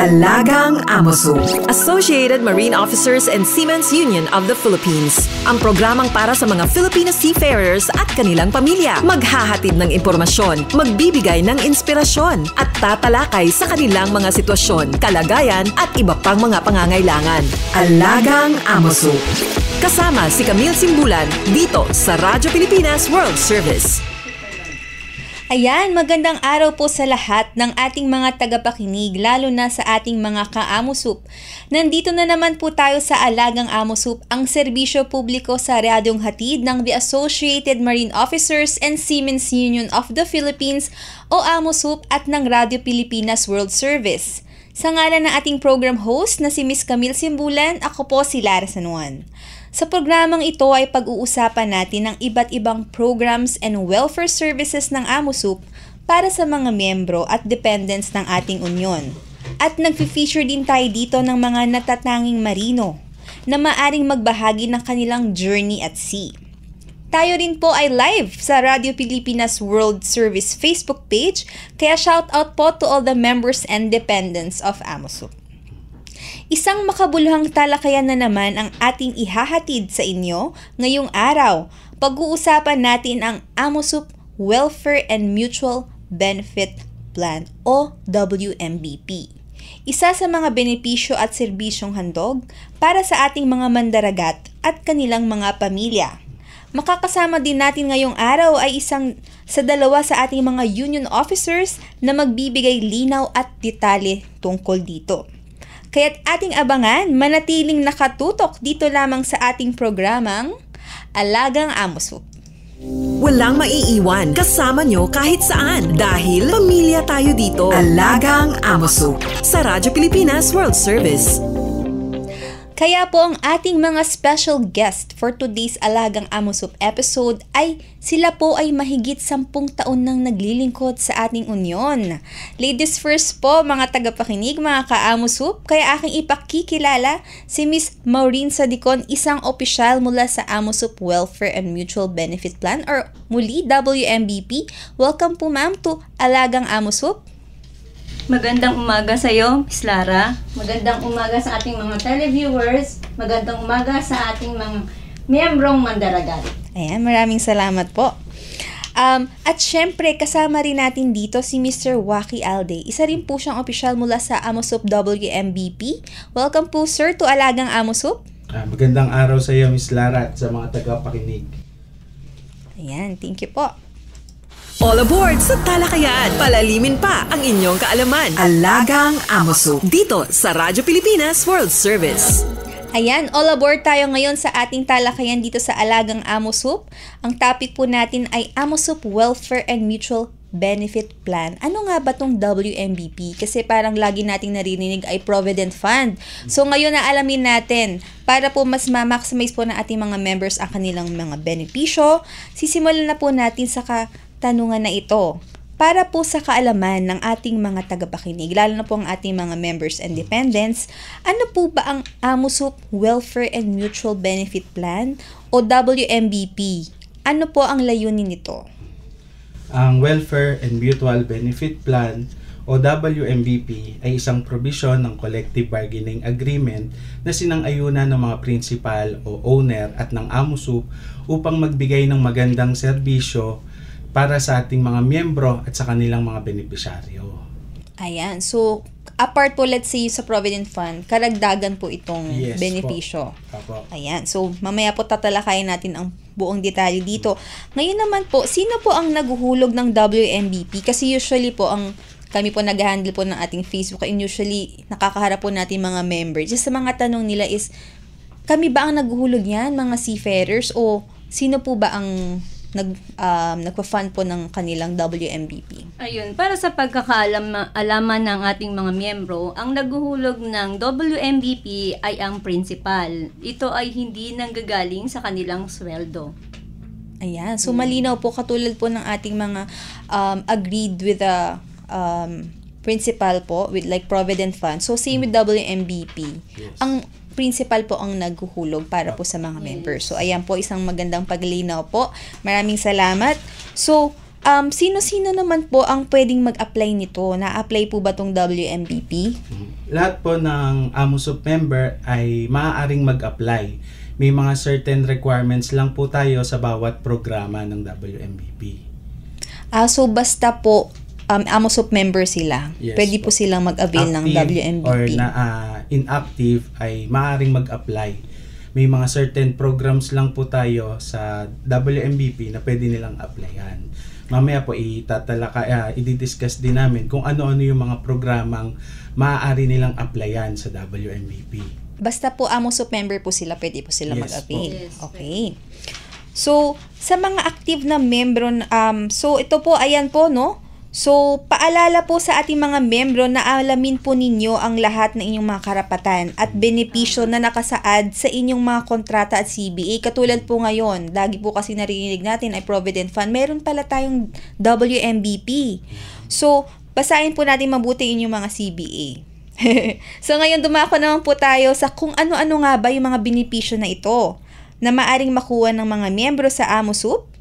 Alagang Amoso, Associated Marine Officers and Seamen's Union of the Philippines. Ang programang para sa mga Filipino seafarers at kanilang pamilya. Maghahatid ng impormasyon, magbibigay ng inspirasyon, at tatalakay sa kanilang mga sitwasyon, kalagayan at iba pang mga pangangailangan. Alagang Amoso. Kasama si Camille Simbulan dito sa Radyo Pilipinas World Service. Ayan, magandang araw po sa lahat ng ating mga tagapakinig, lalo na sa ating mga ka-Amosup. Nandito na naman po tayo sa Alagang Amosup, ang serbisyo publiko sa radyong hatid ng The Associated Marine Officers and Seamen's Union of the Philippines o Amosup at ng Radyo Pilipinas World Service. Sa ngalan ng ating program host na si Miss Camille Simbulan, ako po si Lara San Juan. Sa programang ito ay pag-uusapan natin ang iba't ibang programs and welfare services ng Amosup para sa mga miyembro at dependents ng ating unyon. At nag-feature din tayo dito ng mga natatanging marino na maaring magbahagi ng kanilang journey at sea. Tayo rin po ay live sa Radio Pilipinas World Service Facebook page, kaya shout out po to all the members and dependents of Amosup. Isang makabuluhang talakayan na naman ang ating ihahatid sa inyo ngayong araw. Pag-uusapan natin ang Amosup Welfare and Mutual Benefit Plan o WMBP. Isa sa mga benepisyo at serbisyong handog para sa ating mga mandaragat at kanilang mga pamilya. Makakasama din natin ngayong araw ay isang sa dalawa sa ating mga union officers na magbibigay linaw at detalye tungkol dito. Kaya't ating abangan, manatiling nakatutok dito lamang sa ating programang Alagang Amosup. Walang maiiwan, kasama nyo kahit saan dahil pamilya tayo dito. Alagang Amosup sa Radyo Pilipinas World Service. Kaya po ang ating mga special guest for today's Alagang Amosup episode ay sila po ay mahigit 10 taon nang naglilingkod sa ating unyon. Ladies first po mga tagapakinig, mga ka-Amosup, kaya aking ipakikilala si Miss Maureen Sadicon, isang opisyal mula sa Amosup Welfare and Mutual Benefit Plan or muli WMBP. Welcome po ma'am to Alagang Amosup. Magandang umaga sa iyo, Miss Lara. Magandang umaga sa ating mga televiewers. Magandang umaga sa ating mga miyembrong mandaragat. Ayan, maraming salamat po. At syempre, kasama rin natin dito si Mr. Waki Alde. Isa rin po siyang opisyal mula sa Amosup WMBP. Welcome po, sir, to Alagang Amosup. Magandang araw sa iyo, Miss Lara, at sa mga tagapakinig. Ayan, thank you po. All aboard sa talakayan. Palalimin pa ang inyong kaalaman. Alagang Amosup dito sa Radyo Pilipinas World Service. Ayan, all aboard tayo ngayon sa ating talakayan dito sa Alagang Amosup. Ang topic po natin ay Amosup Welfare and Mutual Benefit Plan. Ano nga ba tong WMBP? Kasi parang lagi nating naririnig ay Provident Fund. So ngayon na alamin natin, para po mas ma-maximize po ng ating mga members ang kanilang mga benepisyo, sisimulan na po natin sa tanungan na ito. Para po sa kaalaman ng ating mga tagapakinig, lalo na po ang ating mga members and dependents, ano po ba ang Amosup Welfare and Mutual Benefit Plan o WMBP? Ano po ang layunin nito? Ang Welfare and Mutual Benefit Plan o WMBP ay isang provision ng Collective Bargaining Agreement na sinang-ayunan ng mga principal o owner at ng Amosup upang magbigay ng magandang serbisyo para sa ating mga miyembro at sa kanilang mga benepisyaryo. Ayan. So, apart po, let's say, sa Provident Fund, karagdagan po itong benepisyo. Po. Ayan. So, mamaya po tatalakayin natin ang buong detalye dito. Ngayon naman po, sino po ang naguhulog ng WMBP? Kasi usually po, kami po nag-handle po ng ating Facebook and usually nakakaharap po natin mga members. Just sa mga tanong nila kami ba ang naguhulog yan, mga seafarers? O sino po ba ang nagpa-fund po ng kanilang WMBP? Ayun, para sa pagkakaalaman ng ating mga miyembro, ang naghuhulog ng WMBP ay ang principal. Ito ay hindi nanggagaling sa kanilang sweldo. Ayan, so malinaw po, katulad po ng ating mga agreed with the principal po, with like Provident Fund. So same with WMBP. Yes. Ang principal po ang naghuhulog para po sa mga members. So, ayan po, isang magandang paglinaw po. Maraming salamat. So, sino-sino naman po ang pwedeng mag-apply nito? Na-apply po ba tong WMBP? lahat po ng AMOSUP member ay maaaring mag-apply. May mga certain requirements lang po tayo sa bawat programa ng WMBP. So basta po AMOSUP member sila, Yes pwede po po. silang mag-avail ng Active WMBP. or inactive ay maaaring mag-apply. May mga certain programs lang po tayo sa WMBP na pwede nilang applyan. Mamaya po i-discuss din namin kung ano-ano yung mga programang maaari nilang applyan sa WMBP. Basta po AMOSUP member po sila, pwede po sila Yes mag-avail. po. Yes, Okay. So, sa mga active na membro, so ito po, ayan po, no? So, paalala po sa ating mga membro na alamin po ninyo ang lahat ng inyong mga karapatan at benepisyo na nakasaad sa inyong mga kontrata at CBA. Katulad po ngayon, lagi po kasi narinig natin ay Provident Fund. Meron pala tayong WMBP. So, basahin po natin mabuti inyong mga CBA. So, ngayon dumako naman po tayo sa kung ano-ano nga ba yung mga benepisyo na ito na maaring makuha ng mga membro sa AMOSUP.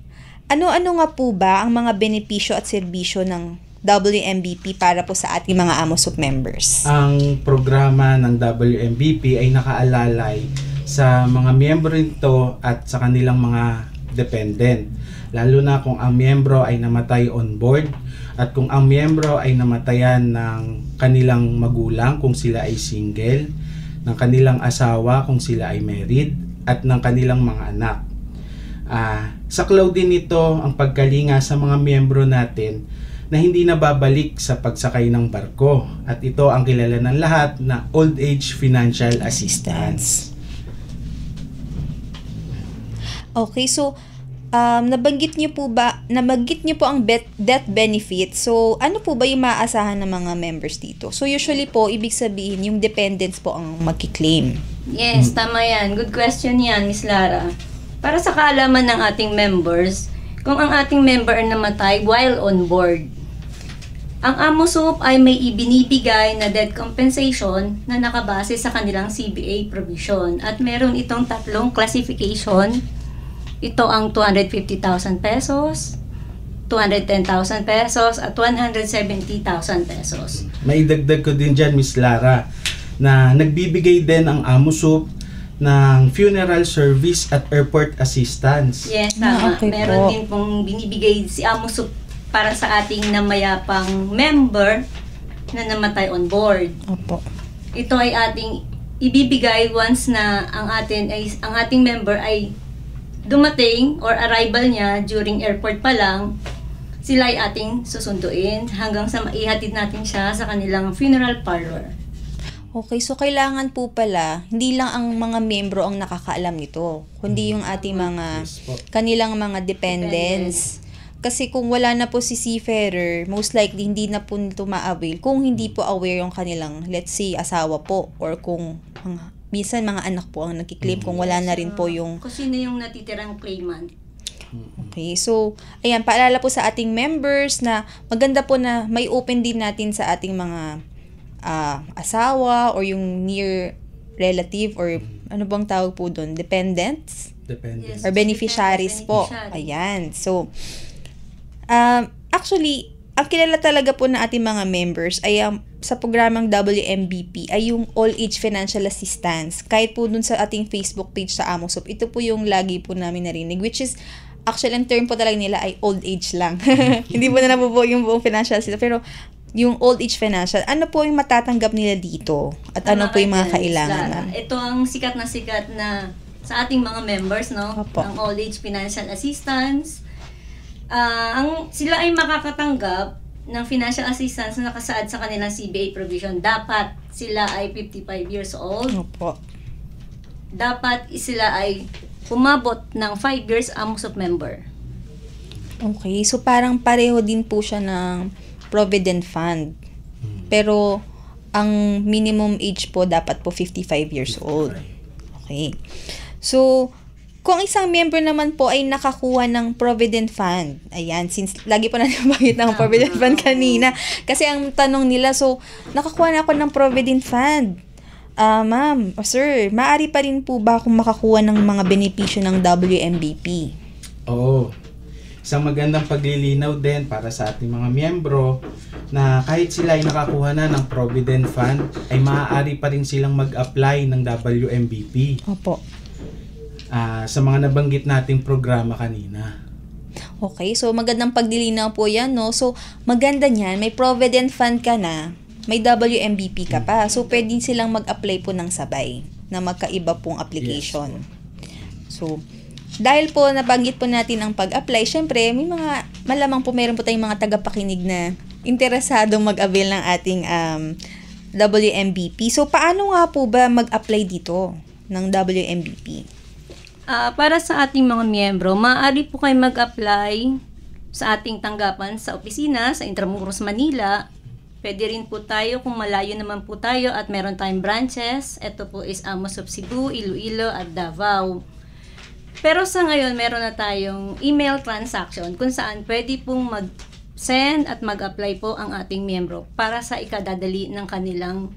Ano-ano nga po ba ang mga benepisyo at serbisyo ng WMBP para po sa ating mga AMOSUP members? Ang programa ng WMBP ay nakaalalay sa mga miyembro nito at sa kanilang mga dependent. Lalo na kung ang miyembro ay namatay on board at kung ang miyembro ay namatayan ng kanilang magulang kung sila ay single, ng kanilang asawa kung sila ay married, at ng kanilang mga anak. Saklaw din nito ang pagkalinga sa mga miyembro natin na hindi na babalik sa pagsakay ng barko. At ito ang kilala ng lahat na Old Age Financial Assistance. Okay, so nabanggit niyo po ang death benefit. So, ano po ba yung maaasahan ng mga members dito? So, usually po, ibig sabihin, yung dependents po ang magki-claim. Yes, tama yan. Good question yan, Miss Lara. Para sa kaalaman ng ating members, kung ang ating member ay namatay while on board, ang AMOSUP ay may ibinibigay na death compensation na nakabase sa kanilang CBA provision. At meron itong tatlong classification. Ito ang 250,000 pesos, 210,000 pesos, at 170,000 pesos. Maidagdag ko din dyan, Miss Lara, na nagbibigay din ang AMOSUP ng funeral service at airport assistance. Yes, tama. Okay Meron po. din pong binibigay si AMOSUP para sa ating namayapang member na namatay on board. Opo. Ito ay ating ibibigay once na ang ating member ay dumating or arrival niya during airport pa lang, sila ay ating susunduin hanggang sa maihatid natin siya sa kanilang funeral parlor. Okay, so kailangan po pala, hindi lang ang mga membro ang nakakaalam nito, kundi yung ating mga, Yes po. kanilang mga dependents. Kasi kung wala na po si seafarer, most likely hindi na po nito ma-avail kung hindi po aware yung kanilang, let's say, asawa po, or kung minsan mga anak po ang nagkiklaim kung wala na rin po yung. Kung sino yung natitirang claimant. Okay, so, ayan, paalala po sa ating members na maganda po na may open din natin sa ating mga asawa or yung near relative or ano bang tawag po doon? Dependents? Depende. Yes. Or beneficiaries po. Beneficiary. Ayan. So, actually, ang kilala talaga po ng ating mga members ay sa programang WMBP ay yung All Age Financial Assistance. Kahit po dun sa ating Facebook page sa AMOSUP, ito po yung lagi po namin narinig, which is, actually, ang term po talaga nila ay old age lang. Hindi po na nabubuo yung buong financial assistance. Pero, yung old age financial, ano po yung matatanggap nila dito? At ano po yung mga kailangan? Lara, ito ang sikat na sa ating mga members, no? Opo. Ang Old Age Financial Assistance. Sila ay makakatanggap ng financial assistance na nakasaad sa kanilang CBA provision. Dapat sila ay 55 years old. Opo. Dapat sila ay umabot ng 5 years AMOSUP member. Okay, so parang pareho din po siya ng Provident Fund. Pero, ang minimum age po dapat po 55 years old. Okay. So, kung isang member naman po ay nakakuha ng Provident Fund, ayan, since lagi po natin bakit ng Provident Fund kanina, kasi ang tanong nila, so, nakakuha na ako ng Provident Fund. Ma'am, sir, maaari pa rin po ba akong makakuha ng mga benepisyo ng WMBP? Oo. Isang magandang paglilinaw din para sa ating mga miyembro na kahit sila ay nakakuha na ng Provident Fund, ay maaari pa rin silang mag-apply ng WMBP. Opo. Sa mga nabanggit nating programa kanina. Okay, so magandang pagdilinaw po yan, no? So, maganda niyan, may Provident Fund ka na, may WMBP ka pa. So, pwede silang mag-apply po ng sabay na magkaiba pong application. Yes. So, dahil po nabanggit po natin ang pag-apply, syempre, may mga, malamang po meron po tayong mga tagapakinig na interesadong mag-avail ng ating WMBP. So, paano nga po ba mag-apply dito ng WMBP? Para sa ating mga miyembro, maaari po kayo mag-apply sa ating tanggapan sa opisina sa Intramuros, Manila. Pwede rin po tayo kung malayo naman po tayo at meron tayong branches. Ito po is AMOSUP Cebu, Iloilo at Davao. Pero sa ngayon, meron na tayong email transaction kung saan pwede pong mag-send at mag-apply po ang ating miyembro para sa ikadadali ng kanilang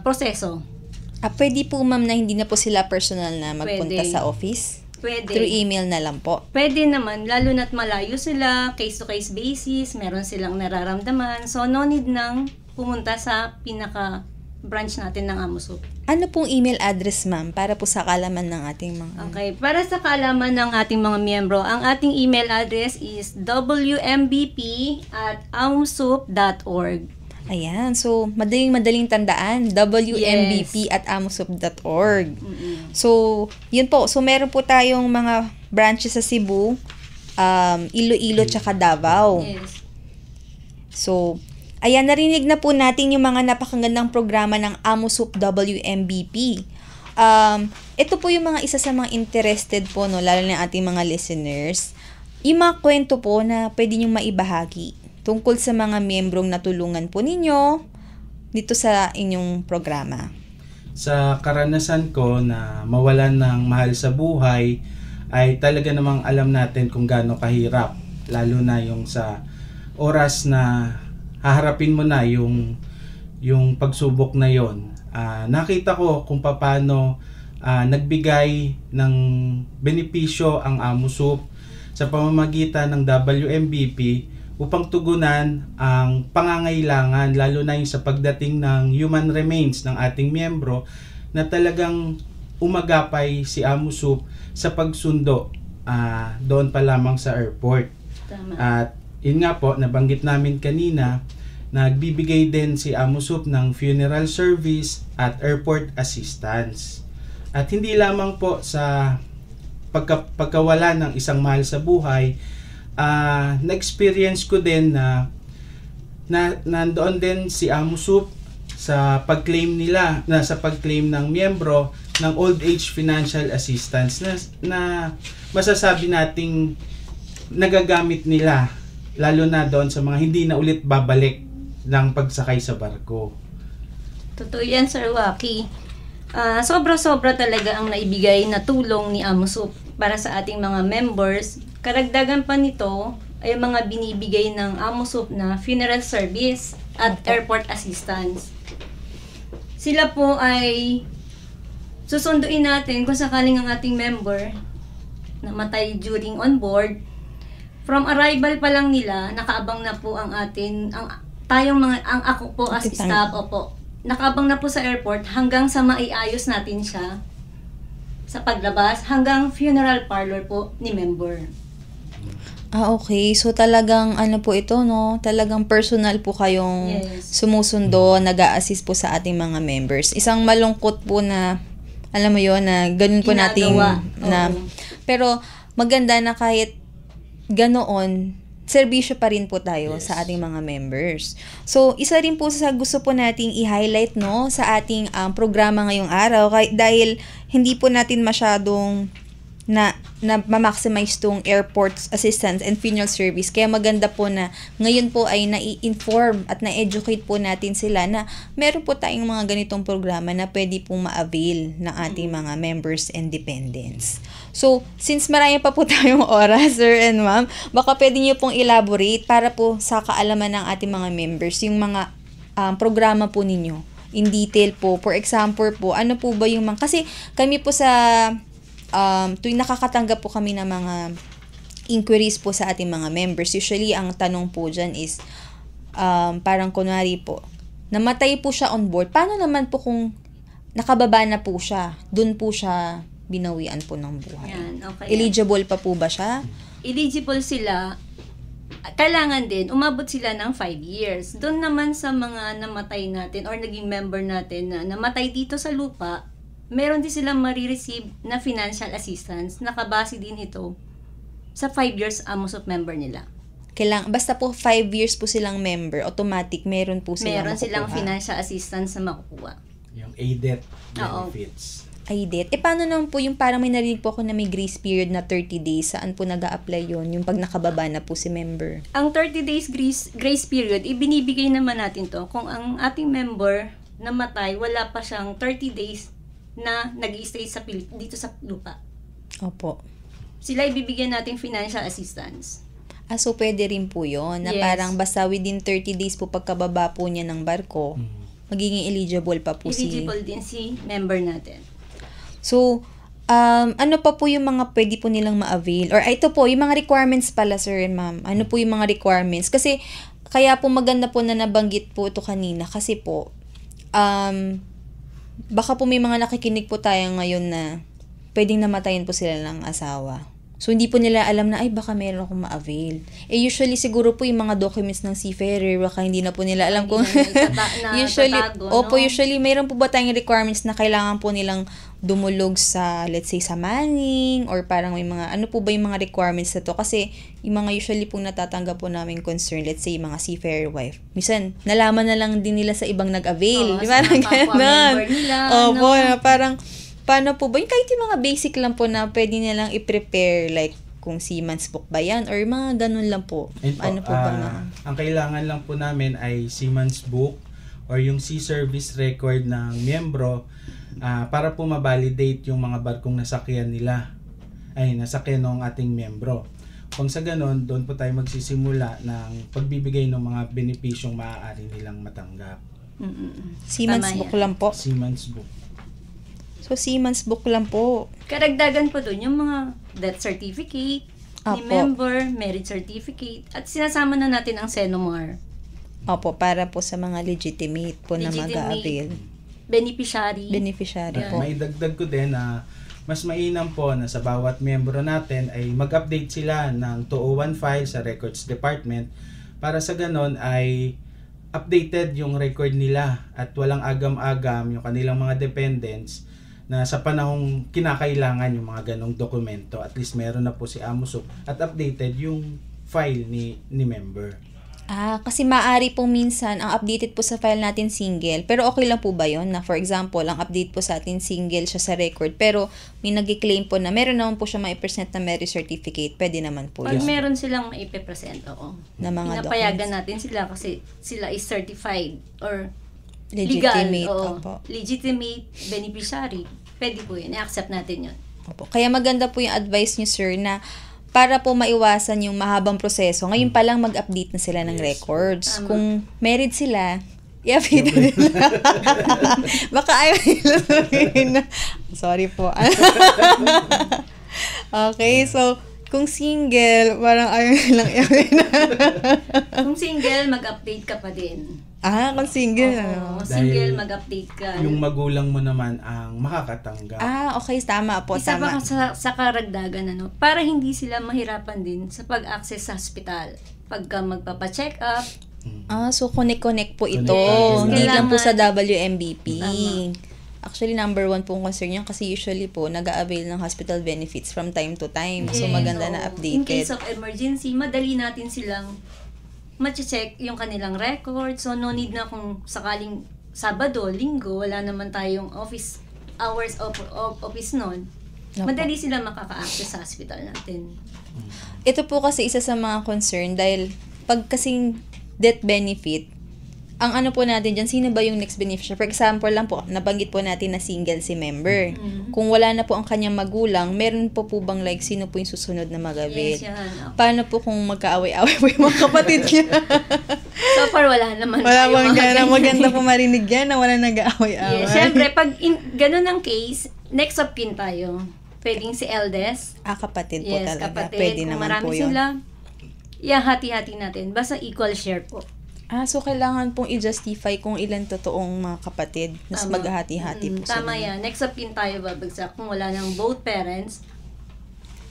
proseso. Pwede po ma'am na hindi na po sila personal na magpunta Pwede. sa office? Pwede. Through email na lang po? Pwede naman, lalo na't malayo sila, case-to-case basis, meron silang nararamdaman. So, no need nang pumunta sa pinaka-branch natin ng AMOSUP. Ano pong email address ma'am para po sa kaalaman ng ating mga... Okay, para sa kaalaman ng ating mga miyembro, ang ating email address is wmbp@amosup.org. Ayan, so madaling tandaan, wmbp@amosup.org. So, yun po. So, meron po tayong mga branches sa Cebu, Iloilo, tsaka Davao. Yes. So, ayan, narinig na po natin yung mga napakagandang programa ng AMOSUP WMBP. Ito po yung mga isa sa mga interested po, no, lalo na ating mga listeners. Yung mga kwento po na pwede nyong maibahagi tungkol sa mga miyembrong natulungan po ninyo dito sa inyong programa. Sa karanasan ko na mawalan ng mahal sa buhay, ay talaga namang alam natin kung gaano kahirap. Lalo na yung sa oras na haharapin mo na yung pagsubok na yon. Nakita ko kung paano nagbigay ng benepisyo ang AMOSUP sa pamamagitan ng WMBP upang tugunan ang pangangailangan, lalo na yung sa pagdating ng human remains ng ating miyembro, na talagang umagapay si AMOSUP sa pagsundo doon pa lamang sa airport. Tama. At yun nga po, nabanggit namin kanina, nagbibigay din si AMOSUP ng funeral service at airport assistance. At hindi lamang po sa pagkawala ng isang mahal sa buhay, na-experience ko din na nandoon din si AMOSUP sa pag-claim nila, sa pag-claim ng miyembro ng old age financial assistance na masasabi nating nagagamit nila, lalo na doon sa mga hindi na ulit babalik ng pagsakay sa barko. Totoo yan, Sir Waki. Sobra-sobra talaga ang naibigay na tulong ni AMOSUP para sa ating mga members. Karagdagan pa nito ay mga binibigay ng AMOSUP na funeral service at airport assistance. Sila po ay susunduin natin kung sakaling ang ating member namatay during on board. From arrival pa lang nila, nakaabang na po ang ako po as staff, opo. Nakaabang na po sa airport hanggang sa maiayos natin siya sa paglabas, hanggang funeral parlor po ni member. Okay. So, talagang po ito, no? Talagang personal po kayong sumusundo, nag-a-assist po sa ating mga members. Isang malungkot po na, alam mo yon na ganun po nating pero maganda na kahit ganoon, serbisyo pa rin po tayo sa ating mga members. So, isa rin po sa gusto po nating i-highlight, no, sa ating programa ngayong araw, dahil hindi po natin masyadong na ma-maximize tong airports assistance and funeral service. Kaya maganda po na ngayon po ay na-inform at na-educate po natin sila na meron po tayong mga ganitong programa na pwede pong ma-avail ng ating mga members and dependents. So, since marami pa po tayong oras, sir and ma'am, baka pwede niyo pong elaborate para po sa kaalaman ng ating mga members yung mga programa po ninyo in detail po. For example po, ano po ba yung mga, kasi kami po sa tuwing nakakatanggap po kami ng mga inquiries po sa ating mga members. Usually, ang tanong po dyan is, parang kunwari po, namatay po siya on board. Paano naman po kung nakababa na po siya? Doon po siya binawian po ng buhay. Yan, okay. Eligible pa po ba siya? Eligible sila, kailangan din, umabot sila ng 5 years. Doon naman sa mga namatay natin or naging member natin na namatay dito sa lupa, meron din silang marireceive na financial assistance. Nakabase din ito sa 5 years AMOSOP member nila. Basta po 5 years po silang member, automatic meron po silang Meron silang makukuha. financial assistance na makukuha. Yung ADET benefits. Ay, paano naman po yung parang may narinig po ako na may grace period na 30 days, saan po nag-a-apply yun? Yung pag nakababa na po si member. Ang 30 days grace period, ibinibigay naman natin to kung ang ating member namatay, wala pa siyang 30 days na nag-i-stay dito sa lupa. Opo. Sila ibibigyan natin financial assistance. So pwede rin po yun, na Yes. parang basta within 30 days po pagkababa po niya ng barko, magiging eligible pa po Eligible din si member natin. So, ano pa po yung mga pwede po nilang ma-avail? Or ito po, yung mga requirements pala, sir and ma'am. Ano po yung mga requirements? Kasi, kaya po maganda po na nabanggit po ito kanina. Kasi po, baka po may mga nakikinig po tayo ngayon na pwedeng namatayin po sila ng asawa. So, hindi po nila alam na, ay, baka meron akong ma-avail. Usually, siguro po yung mga documents ng seafarer, baka hindi na po nila alam kung... usually, usually, mayroon po ba tayong requirements na kailangan po nilang dumulog sa, let's say, sa manning, or parang may mga, ano po ba yung mga requirements na to? Kasi, yung mga usually pong natatanggap po namin concern, let's say, yung mga seafarer wife. Minsan, nalaman na lang din nila sa ibang nag-avail. Oo, Di ba? sa mga kapwa-member nila. Opo, na parang, paano po ba? Yung kahit yung mga basic lang po na pwede nilang i-prepare, like, kung seaman's book ba yan, or mga ganun lang po. Ano po ba na? Ang kailangan lang po namin ay seaman's book or yung sea service record ng miyembro para po ma-validate yung mga barkong nasakyan ng ating miyembro. Kung sa ganon, doon po tayo magsisimula ng pagbibigay ng mga benepisyong maaari nilang matanggap. Seaman's book lang po. Seaman's book. So, seaman's book lang po. Karagdagan po doon yung mga death certificate ni Apo. member, marriage certificate, at sinasama na natin ang Senomar. Opo, para po sa mga legitimate po na mag-a-avail. Beneficiary. po. May dagdag ko din na mas mainam po na sa bawat miyembro natin ay mag-update sila ng 201 file sa Records Department para sa ganon ay updated yung record nila at walang agam-agam yung kanilang mga dependents na sa panahong kinakailangan yung mga ganong dokumento. At least meron na po si AMOSOP at updated yung file ni member. Kasi maaari po minsan, ang updated po sa file natin single, pero okay lang po ba yun? Na for example, ang update po sa atin single siya sa record, pero may nag-claim po na meron naman po siya mai-present na marriage certificate, pwede naman po Pag yun. meron silang maipipresent, oo. Na mga Pinapayagan documents. natin sila kasi sila is certified or Legitimate. legal. Opo. Legitimate beneficiary. Pwede po yun. I-accept natin yun. Opo. Kaya maganda po yung advice niyo, sir, na para po maiwasan yung mahabang proseso, ngayon pa lang mag-update na sila ng records. Tama. Kung married sila, i-update na nila. Baka ayaw nila sabihin na, sorry po. Okay, so, kung single, parang ayaw nilang i-update na. Kung single, mag-update ka pa din. Kung single. Oo, ano? single, Dahil mag-update ka. Yung magulang mo naman ang makakatanggap. Okay, tama po, Isa tama. pa sa karagdagan, para hindi sila mahirapan din sa pag-access sa hospital. Pagka magpapa-check up, So connect po ito. Connect. Hindi lang po sa Kailangan- WMBP. Tama. Actually, number 1 pong concern yan kasi usually po, nag-a-avail ng hospital benefits from time to time. So, Yes, maganda oo. na In case updated. of emergency, madali natin silang ma-check yung kanilang record. So, no need na kung sakaling Sabado, Linggo, wala naman tayong office hours of office nun. Opo. Madali sila makaka-access sa hospital natin. Ito po kasi isa sa mga concern dahil pag kasing death benefit, ang ano po natin dyan, sino ba yung next beneficiary? For example lang po, nabanggit po natin na single si member. Kung wala na po ang kanyang magulang, meron po bang like, sino po yung susunod na mag-avail? Yes, yan. Paano po kung magkaaway-away po yung mga kapatid niya? So far, wala naman Wala tayo bang mga gana, ganyan. maganda po marinig yan na wala nag-aaway-away. Yes, syempre, pag ganun ang case, next of kin tayo. Pwedeng si eldest. Kapatid po Yes, talaga. kapatid. Pwede Kung naman marami po yun. sila, hati-hati natin. Basta equal share po. So kailangan pong i-justify kung ilan totoong mga kapatid. Mas Tama. maghahati-hati po sila. Tama yan. Next up in tayo babagsak kung wala ng both parents.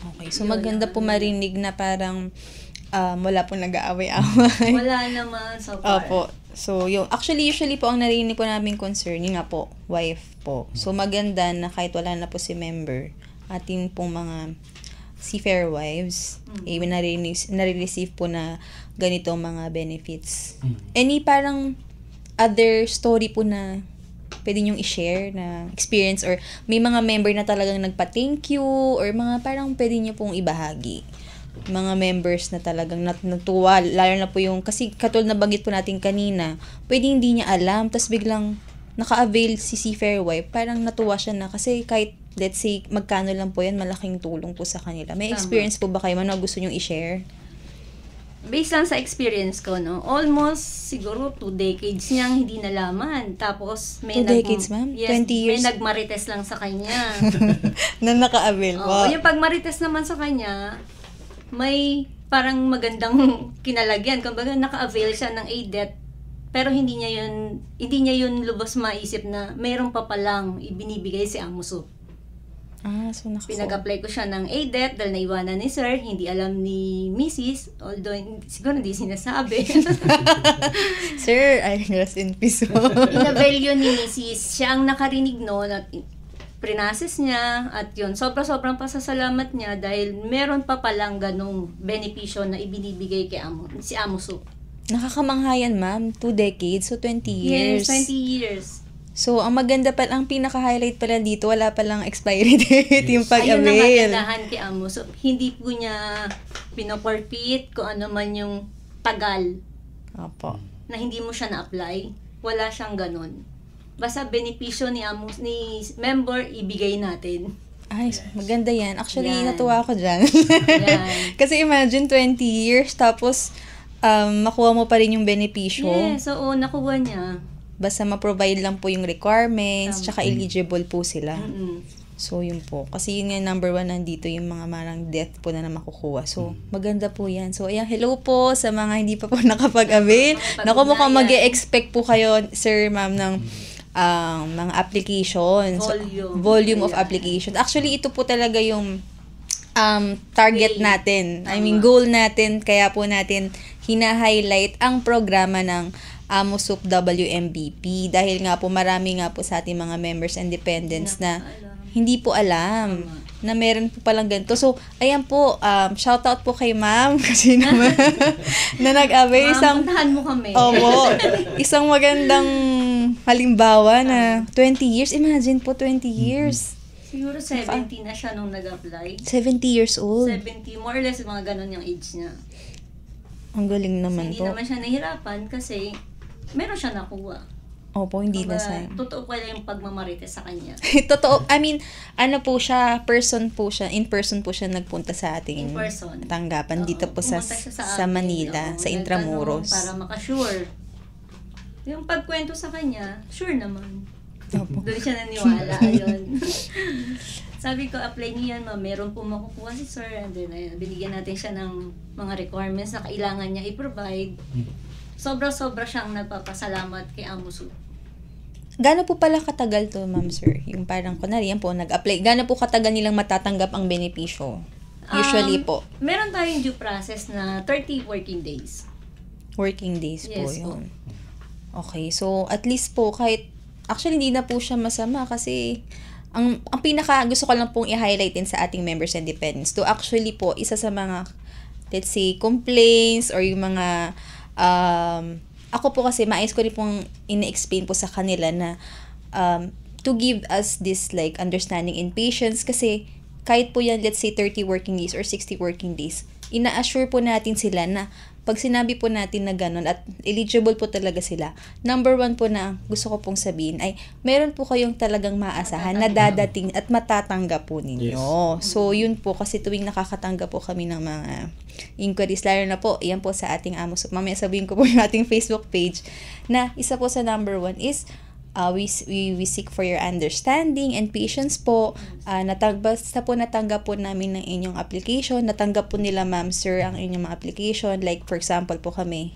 Okay, so Yun maganda lang. po marinig na parang wala pong nag-aaway-away. Wala naman so far. Opo. So, usually po, ang narinig po namin concern, yun nga po, wife po. So, maganda na kahit wala na po si member, ating pong mga seafarer wives, nare-receive po na ganitong mga benefits. Any parang other story po na pwede nyong i-share na experience or may mga member na talagang nagpa-thank you or mga parang pwede nyo pong ibahagi? Mga members na talagang natuwa, lalo na po yung, kasi katulad na banggit po natin kanina, pwede hindi niya alam, tas biglang naka-avail si seafarer wife, parang natuwa siya na kasi kahit let's say magkano lang po yan, malaking tulong po sa kanila. May Tama. experience po ba kayo na gusto nyong i-share? Based lang sa experience ko, no, almost siguro 2 decades niyang hindi nalaman. Tapos may 2 decades, ma'am? Yes, 20 years? may nagmarites lang sa kanya. Na naka-avail po. Yung pagmarites naman sa kanya, may parang magandang kinalagyan. Kumbaga naka-avail siya ng ADET, pero hindi niya yun lubos maisip na mayroon pa palang ibinibigay si Amusup. So Pinag-apply ko siya ng ADET dahil naiwanan ni Sir, hindi alam ni Mrs. Although siguro hindi sinasabi. Sir, I rest in peace po. Inavalue yun ni Mrs. Siya ang nakarinig noon at prinases niya at yun, sobrang pasasalamat niya dahil meron pa palang ganong benepisyo na ibinibigay kay si Amusup. Nakakamangha yan, ma'am. 2 decades, so 20 years. Yes, 20 years. So, ang maganda pa, ang pinaka-highlight pala dito, wala palang expiry date yung Ayun ang pag-avail. kagandahan kay Amusup. Hindi po niya pinoporpit kung ano man yung tagal Opo. na hindi mo siya na-apply. Wala siyang ganon. Basta benepisyo ni member, ibigay natin. Ay, maganda yan. Actually, Yan. natuwa ako dyan. Yan. Kasi imagine 20 years, tapos makuha mo pa rin yung benepisyo. Yes, oo, nakuha niya. Basta ma-provide lang po yung requirements, Tama. tsaka eligible po sila. Mm-mm. So, yun po. Kasi yun nga, number 1 nandito yung mga marang death po na makukuha. So, maganda po yan. So, ayan, hello po sa mga hindi pa po nakapag-avail. Naku, mukhang mag-e-expect po kayo, sir, ma'am, ng mga applications. Volume of Ayan. applications. Actually, ito po talaga yung target Okay. natin. I Tama. mean, goal natin. Kaya po natin hina-highlight ang programa ng Amusup WMBP dahil nga po marami nga po sa ating mga members and dependents na hindi po alam na meron po palang ganito. So, ayan po, shoutout po kay ma'am kasi naman na nag-avail isang Puntahan mo kami. isang magandang halimbawa na 20 years. Imagine po, 20 years. Siguro 70 na siya nung nag-apply. 70 years old. 70, more or less, mga ganun yung age niya. Ang galing naman Hindi po. naman siya nahirapan kasi meron siya nakuha. Opo, hindi na Kumbaga, sayang. totoo pala yung pagmamarites sa kanya. Totoo, I mean, ano po siya, in person po siya nagpunta sa ating In person. tanggapan dito Oo, po sa pumunta siya sa amin, Manila, oo, sa Intramuros. nagtanong Para makasure. Yung pagkwento sa kanya, sure naman. Opo. Doon siya naniwala. Ayun. Sabi ko, apply niyo yan, ma'am. Meron po makukuha si sir. And then, ayun, binigyan natin siya ng mga requirements na kailangan niya i-provide. Sobra-sobra siyang nagpapasalamat kay Amusup. Gaano po pala katagal to, ma'am sir? Yung parang, kunwari, yan po, nag-apply. Gaano po katagal nilang matatanggap ang benepisyo? Usually po. Meron tayong due process na 30 working days. Working days po Yes, yun. Okay, so at least po kahit, actually hindi na po siya masama kasi ang pinaka gusto ko lang pong i-highlight din sa ating members and dependents to actually po, isa sa mga, let's say, complaints or yung mga, ako po kasi maayos ko rin pong ina-explain po sa kanila na to give us this like understanding and patience kasi kahit po yan, let's say 30 working days or 60 working days, ina-assure po natin sila na pag sinabi po natin na ganun at eligible po talaga sila, number 1 po na gusto ko pong sabihin ay meron po kayong talagang maaasahan na dadating at matatanggap po ninyo. Yes. So, yun po kasi tuwing nakakatanggap po kami ng mga inquiries, lalo na po, yan po sa ating Amusup. Mamaya sabihin ko po yung ating Facebook page na isa po sa number 1 is We seek for your understanding and patience po. Basta po natanggap po namin ng inyong application. Natanggap po nila, ma'am, sir, ang inyong mga application. Like, for example po kami,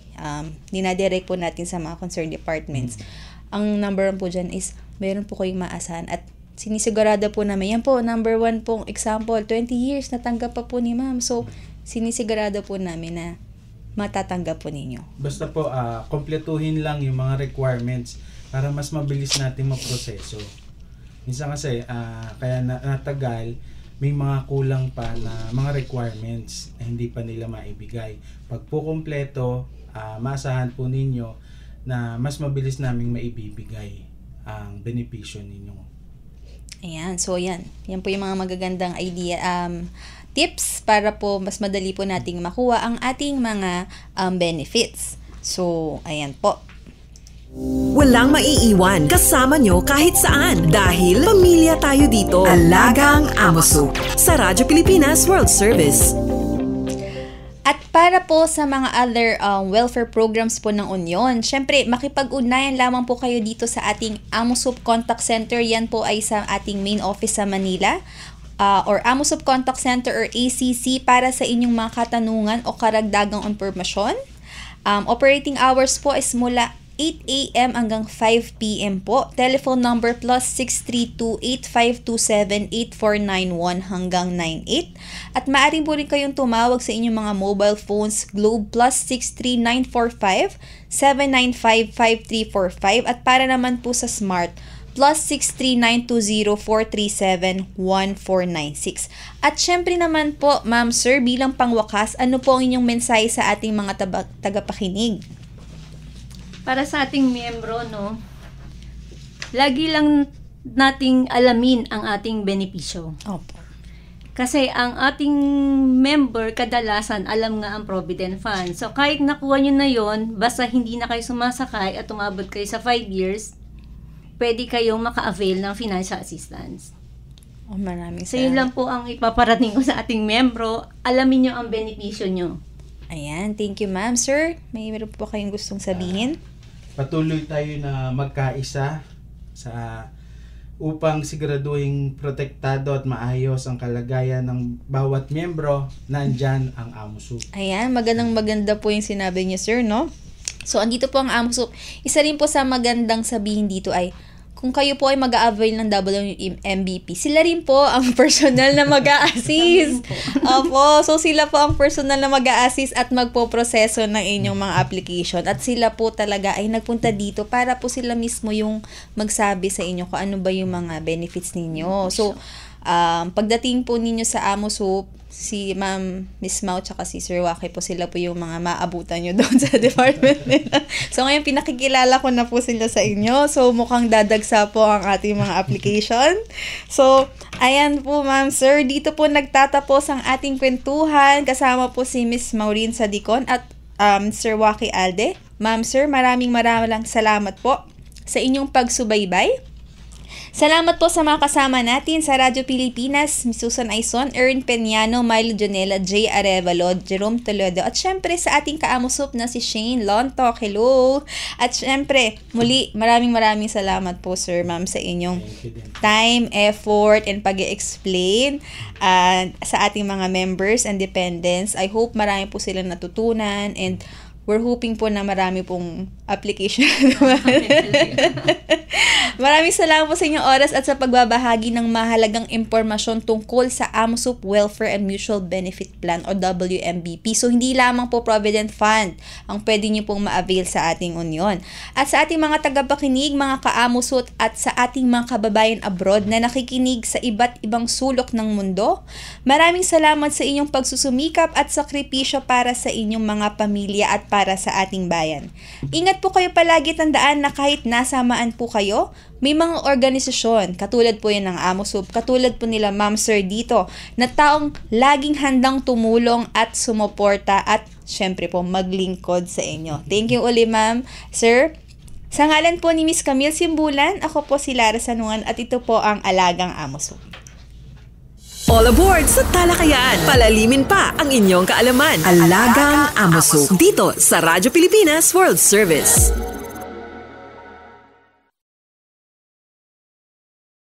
dinadirect po natin sa mga concerned departments. Ang number 1 po dyan is, meron po kayong maasahan at sinisigurado po namin. Yan po, number 1 pong example, 20 years natanggap pa po ni ma'am. So, sinisigurado po namin na matatanggap po ninyo. Basta po, kompletuhin lang yung mga requirements para mas mabilis natin maproseso. Minsan kasi, kaya natagal, may mga kulang pa na mga requirements na hindi pa nila maibigay. Pag po kompleto, maasahan po ninyo na mas mabilis naming maibibigay ang benepisyo ninyo. Ayan, so yan. Yan po yung mga magagandang idea, tips para po mas madali po nating makuha ang ating mga benefits. So, ayan po. Walang maiiwan kasama nyo kahit saan dahil pamilya tayo dito. Alagang Amosup sa Radyo Pilipinas World Service. At para po sa mga other welfare programs po ng Union, syempre makipag-ugnayan lamang po kayo dito sa ating Amosup Contact Center. Yan po ay sa ating main office sa Manila. Or Amosup Contact Center or ACC para sa inyong mga katanungan o karagdagang impormasyon. Operating hours po is mula 8 a.m. hanggang 5 p.m. po. Telephone number +632-8527-8491 hanggang 98. At maaari po rin kayong tumawag sa inyong mga mobile phones Globe +63945-795-5345 at para naman po sa Smart +63920-437-1496. At syempre naman po, ma'am, sir, bilang pangwakas, ano po ang inyong mensahe sa ating mga tagapakinig? Para sa ating miyembro, no, lagi lang nating alamin ang ating benepisyo. Opo. Kasi ang ating member, kadalasan, alam nga ang Provident Fund. So, kahit nakuha nyo na yon, basta hindi na kayo sumasakay at umabot kayo sa 5 years, pwede kayong maka-avail ng financial assistance. Oh, maraming So, yun lang po ang ipaparating ko sa ating membro. Alamin nyo ang benepisyo nyo. Ayan, thank you, ma'am. Sir, meron po kayong gustong sabihin? Patuloy tayo na magkaisa upang siguraduhin protektado at maayos ang kalagayan ng bawat miyembro. Nandyan ang Amosup. Ayan, maganda po yung sinabi niyo, sir, no? So, andito po ang Amosup. Isa rin po sa magandang sabihin dito ay, kung kayo po ay mag-a-avail ng WMBP, sila rin po ang personal na mag-a-assist. Opo, so sila po ang personal na mag-a-assist at magpo-proseso ng inyong mga application. At sila po talaga ay nagpunta dito para po sila mismo yung magsabi sa inyo kung ano ba yung mga benefits ninyo. So, pagdating po ninyo sa Amosup, si Ma'am Miss Mau tsaka si Sir Waki po, sila po yung mga maabutan nyo doon sa department nila. So ngayon pinakikilala ko na po sila sa inyo. So mukhang dadagsa po ang ating mga application. So ayan po, Ma'am Sir, dito po nagtatapos ang ating kwentuhan. Kasama po si Miss Maureen Sadicon at Sir Waki Alde. Ma'am Sir, maraming salamat po sa inyong pagsubaybay. Salamat po sa mga kasama natin sa Radyo Pilipinas, Miss Susan Aizon, Erin Peñano, Milo Jonela, J. Arevalo, Jerome Toledo, at syempre sa ating kaamusup na si Shane Lontok. Hello! At syempre, muli, maraming salamat po, sir, ma'am, sa inyong time, effort, and pag-explain sa ating mga members and dependents. I hope marami po silang natutunan and we're hoping po na marami pong application. Maraming salamat po sa inyong oras at sa pagbabahagi ng mahalagang impormasyon tungkol sa Amosup Welfare and Mutual Benefit Plan o WMBP. So, hindi lamang po Provident Fund ang pwede nyo pong ma-avail sa ating Union. At sa ating mga tagapakinig, mga ka-Amusut at sa ating mga kababayan abroad na nakikinig sa iba't ibang sulok ng mundo, maraming salamat sa inyong pagsusumikap at sakripisyo para sa inyong mga pamilya at para sa ating bayan. Ingat po kayo palagi, tandaan na kahit nasamaan po kayo, may mga organisasyon, katulad po yan ng Amosup, katulad po nila Ma'am Sir dito, na taong laging handang tumulong at sumuporta at syempre po maglingkod sa inyo. Thank you uli, Ma'am Sir. Sa ngalan po ni Miss Camille Simbulan, ako po si Lara Sanungan at ito po ang Alagang Amosup. All aboard sa talakayan. Palalimin pa ang inyong kaalaman. Alagang Amosup. Dito sa Radyo Pilipinas World Service.